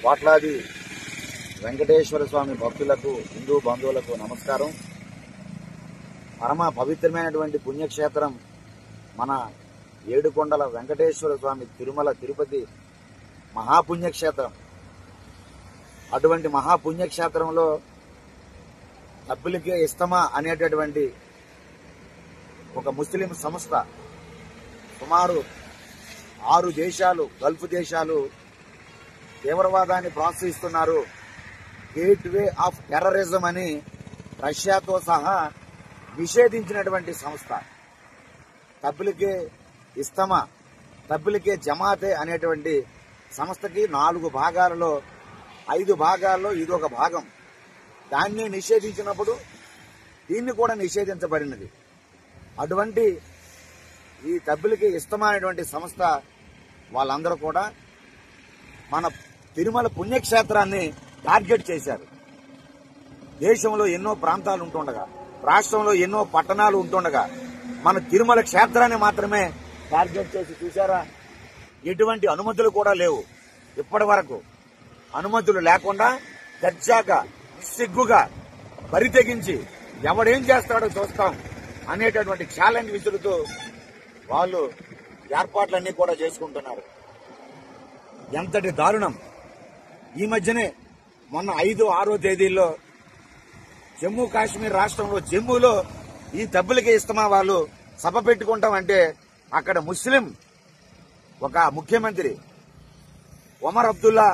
కోట్లాది వెంకటేశ్వర స్వామి భక్తులకు హిందూ బంధువులకు నమస్కారం. పరమ పవిత్రమైనటువంటి పుణ్యక్షేత్రం మన ఏడుకొండల వెంకటేశ్వర స్వామి తిరుమల తిరుపతి మహాపుణ్యక్షేత్రం. అటువంటి మహాపుణ్యక్షేత్రంలో డబ్బులకే ఇస్తమా అనేటటువంటి ఒక ముస్లిం సంస్థ సుమారు 6 దేశాలు, గల్ఫ్ దేశాలు తీవ్రవాదాన్ని ప్రోత్సహిస్తున్నారు, గేట్వే ఆఫ్ టెర్రరిజం అని రష్యాతో సహా నిషేధించినటువంటి సంస్థ. డబ్బులకే ఇస్తమా, డబ్బులకే జమాతే అనేటువంటి సంస్థకి 4 భాగాలలో 5 భాగాల్లో ఇదొక భాగం. దాన్ని నిషేధించినప్పుడు దీన్ని కూడా నిషేధించబడినది. అటువంటి ఈ డబ్బులకి ఇస్తమా అనేటువంటి సంస్థ వాళ్ళందరూ కూడా మన తిరుమల పుణ్యక్షేత్రాన్ని టార్గెట్ చేశారు. దేశంలో ఎన్నో ప్రాంతాలు ఉంటుండగా, రాష్ట్రంలో ఎన్నో పట్టణాలు ఉంటుండగా మన తిరుమల క్షేత్రాన్ని మాత్రమే టార్గెట్ చేసి చూశారా? ఎటువంటి అనుమతులు కూడా లేవు. ఇప్పటి వరకు అనుమతులు లేకుండా దర్జాగా సిగ్గుగా బరి తెగించి ఎవడేం చేస్తాడో చూస్తాం అనేటటువంటి ఛాలెంజ్ విసురుతూ వాళ్ళు ఏర్పాట్లన్నీ కూడా చేసుకుంటున్నారు. ఎంతటి దారుణం! ఈ మధ్యనే మొన్న 5, 6 తేదీల్లో జమ్మూ కాశ్మీర్ రాష్ట్రంలో జమ్మూలో ఈ డబ్బులకి ఇస్తమా వాళ్ళు సభ పెట్టుకుంటామంటే అక్కడ ముస్లిం ఒక ముఖ్యమంత్రి ఒమర్ అబ్దుల్లా,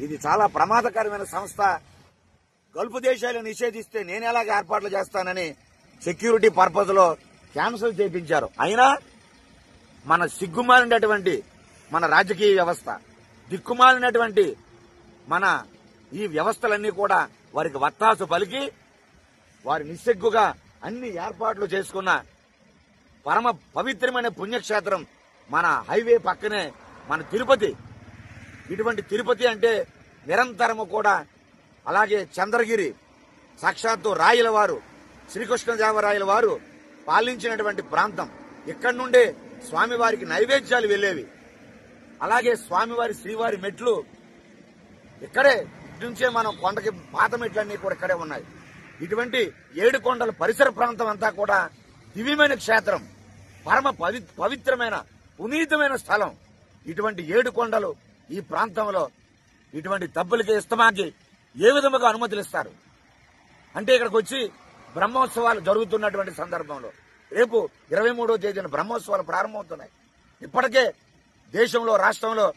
ఇది చాలా ప్రమాదకరమైన సంస్థ, గల్ఫ్ దేశాలు నిషేధిస్తే నేను ఎలాగ ఏర్పాట్లు చేస్తానని సెక్యూరిటీ పర్పస్ లో క్యాన్సిల్ చేయించారు. అయినా మన సిగ్గుమాలినటువంటి మన రాజకీయ వ్యవస్థ, దిక్కుమాలినటువంటి మన ఈ వ్యవస్థలన్నీ కూడా వారికి వత్తాసు పలికి వారి నిస్సిగ్గుగా అన్ని ఏర్పాట్లు చేసుకున్న పరమ పవిత్రమైన పుణ్యక్షేత్రం మన హైవే పక్కనే మన తిరుపతి. ఇటువంటి తిరుపతి అంటే నిరంతరము కూడా, అలాగే చంద్రగిరి సాక్షాత్తు రాయల వారు శ్రీకృష్ణదేవరాయల వారు పాలించినటువంటి ప్రాంతం. ఇక్కడి నుండే స్వామివారికి నైవేద్యాలు వెళ్లేవి. అలాగే స్వామివారి శ్రీవారి మెట్లు ఇక్కడే, ఇటు నుంచే మనం కొండకి పాత మెట్లన్నీ కూడా ఇక్కడే ఉన్నాయి. ఇటువంటి 7 కొండల పరిసర ప్రాంతం అంతా కూడా దివ్యమైన క్షేత్రం, పరమ పవిత్రమైన పునీతమైన స్థలం. ఇటువంటి 7 కొండలు ఈ ప్రాంతంలో ఇటువంటి డబ్బులకి ఇస్తమాకి ఏ విధముగా అనుమతులు ఇస్తారు అంటే, ఇక్కడికి వచ్చి బ్రహ్మోత్సవాలు జరుగుతున్నటువంటి సందర్భంలో రేపు 23వ తేదీన బ్రహ్మోత్సవాలు ప్రారంభమవుతున్నాయి. ఇప్పటికే దేశంలో, రాష్ట్రంలో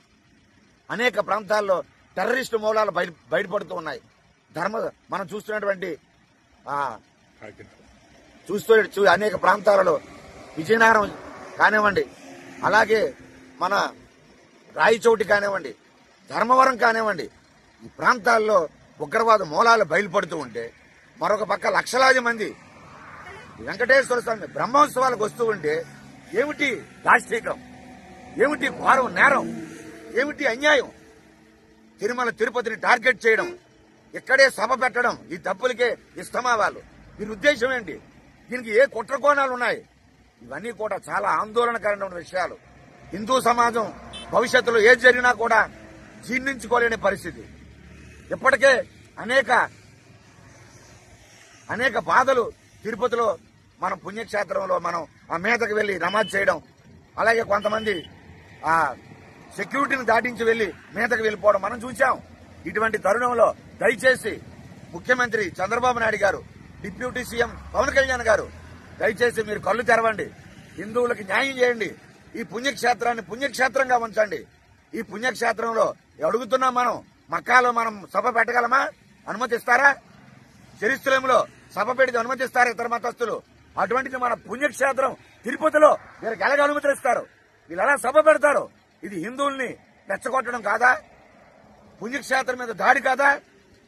అనేక ప్రాంతాల్లో టెర్రరిస్టు మూలాలు బయటపడుతూ ఉన్నాయి. మనం చూస్తున్నటువంటి అనేక ప్రాంతాలలో విజయనగరం కానివ్వండి, అలాగే మన రాయచోటి కానివ్వండి, ధర్మవరం కానివ్వండి, ఈ ప్రాంతాల్లో ఉగ్రవాద మూలాలు బయలుపడుతూ ఉంటే మరొక పక్క లక్షలాది మంది వెంకటేశ్వర స్వామి బ్రహ్మోత్సవాలకు వస్తూ ఉంటే ఏమిటి దాష్టీకం, ఏమిటి ఘోరం, నేరం, ఏమిటి అన్యాయం? తిరుమల తిరుపతిని టార్గెట్ చేయడం, ఇక్కడే సభ పెట్టడం, ఈ డబ్బులకే ఇస్తమా వాళ్ళు. దీని ఉద్దేశం ఏంటి? దీనికి ఏ కుట్రకోణాలు ఉన్నాయి? ఇవన్నీ కూడా చాలా ఆందోళనకరమైన విషయాలు. హిందూ సమాజం భవిష్యత్తులో ఏది జరిగినా కూడా జీర్ణించుకోలేని పరిస్థితి. ఇప్పటికే అనేక బాధలు తిరుపతిలో, మన పుణ్యక్షేత్రంలో మనం ఆ మీదకి వెళ్లి నమాజ్ చేయడం, అలాగే కొంతమంది ఆ సెక్యూరిటీని దాటించి వెళ్లి మీదకి వెళ్లిపోవడం మనం చూశాం. ఇటువంటి తరుణంలో దయచేసి ముఖ్యమంత్రి చంద్రబాబు నాయుడు గారు, డిప్యూటీ సీఎం పవన్ కళ్యాణ్ గారు, దయచేసి మీరు కళ్ళు తెరవండి, హిందువులకు న్యాయం చేయండి, ఈ పుణ్యక్షేత్రాన్ని పుణ్యక్షేత్రంగా ఉంచండి. ఈ పుణ్యక్షేత్రంలో అడుగుతున్నాం, మనం మక్కాలో మనం సభ పెట్టగలమా? అనుమతిస్తారా? జెరూసలేంలో సభ పెడితే అనుమతిస్తారు ఇతర మతస్థులు. అటువంటిది మన పుణ్యక్షేత్రం తిరుపతిలో వీరికి ఎలాగ అనుమతులు ఇస్తారు? వీళ్ళు ఎలా సభ పెడతారు? ఇది హిందువుల్ని రెచ్చగొట్టడం కాదా? పుణ్యక్షేత్రం మీద దాడి కాదా?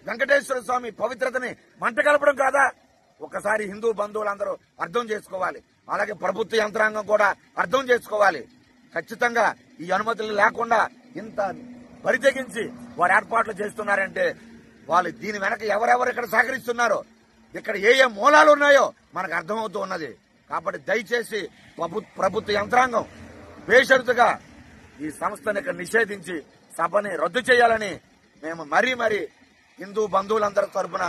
వెంకటేశ్వర స్వామి పవిత్రతని మంట కలపడం కాదా? ఒక్కసారి హిందూ బంధువులందరూ అర్థం చేసుకోవాలి, అలాగే ప్రభుత్వ యంత్రాంగం కూడా అర్థం చేసుకోవాలి. ఖచ్చితంగా ఈ అనుమతులు లేకుండా ఇంత బరితెగించి వారు ఏర్పాట్లు చేస్తున్నారంటే వాళ్ళు దీని వెనక ఎవరెవరు ఇక్కడ సహకరిస్తున్నారో, ఇక్కడ ఏ ఏ మూలాలు ఉన్నాయో మనకు అర్థమవుతూ ఉన్నది. కాబట్టి దయచేసి ప్రభుత్వ యంత్రాంగం బేషరతుగా ఈ సంస్థను ఇక్కడ నిషేధించి సభని రద్దు చేయాలని మేము మరీ హిందూ బంధువులందరి తరఫున,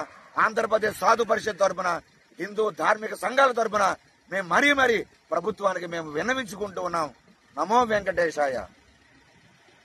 ఆంధ్రప్రదేశ్ సాధు పరిషత్ తరఫున, హిందూ ధార్మిక సంఘాల తరఫున మేము మరీ ప్రభుత్వానికి మేము విన్నవించుకుంటూ ఉన్నాం. నమో వెంకటేశాయ.